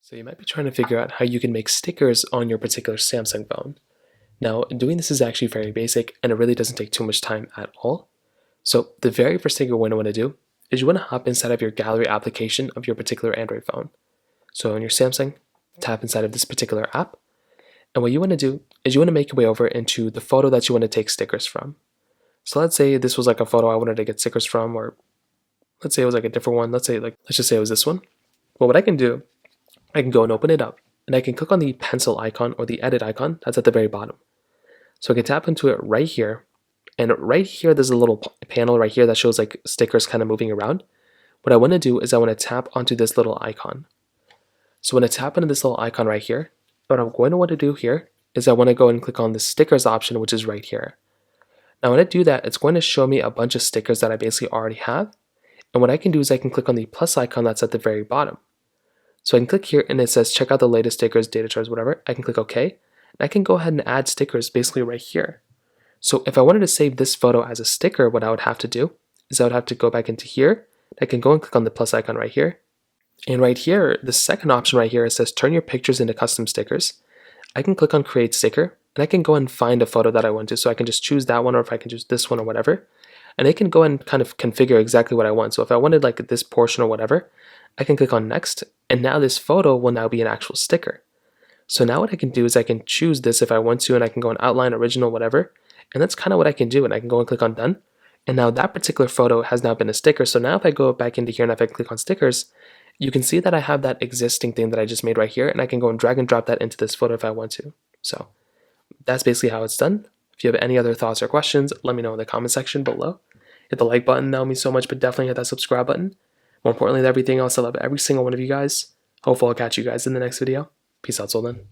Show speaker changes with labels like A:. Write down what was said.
A: So you might be trying to figure out how you can make stickers on your particular Samsung phone. Now, doing this is actually very basic and it really doesn't take too much time at all. So the very first thing you're going to want to do is you want to hop inside of your gallery application of your particular Android phone. So on your Samsung, tap inside of this particular app. And what you want to do is you want to make your way over into the photo that you want to take stickers from. So let's say this was like a photo I wanted to get stickers from, or let's say it was like a different one. Let's just say it was this one. Well, what I can do, I can go and open it up and I can click on the pencil icon or the edit icon that's at the very bottom. So I can tap into it right here. And right here, there's a little panel right here that shows like stickers kind of moving around. What I want to do is I want to tap onto this little icon. So when I tap into this little icon right here, what I'm going to want to do here is I want to go and click on the stickers option, which is right here. Now when I do that, it's going to show me a bunch of stickers that I basically already have. And what I can do is I can click on the plus icon that's at the very bottom. So I can click here and it says check out the latest stickers, data charts, whatever. I can click OK. And I can go ahead and add stickers basically right here. So if I wanted to save this photo as a sticker, what I would have to do is I would have to go back into here. I can go and click on the plus icon right here. And right here, the second option right here, it says turn your pictures into custom stickers. I can click on create sticker and I can go and find a photo that I want to. So I can just choose that one, or if I can choose this one or whatever. And I can go and kind of configure exactly what I want. So if I wanted like this portion or whatever, I can click on next. And now this photo will now be an actual sticker. So now what I can do is I can choose this if I want to, and I can go and outline original, whatever. And that's kind of what I can do. And I can go and click on done. And now that particular photo has now been a sticker. So now if I go back into here and if I click on stickers, you can see that I have that existing thing that I just made right here. And I can go and drag and drop that into this photo if I want to. So that's basically how it's done. If you have any other thoughts or questions, let me know in the comment section below. Hit the like button, that would mean so much, but definitely hit that subscribe button. More importantly than everything else, I love every single one of you guys. Hopefully I'll catch you guys in the next video. Peace out, till then.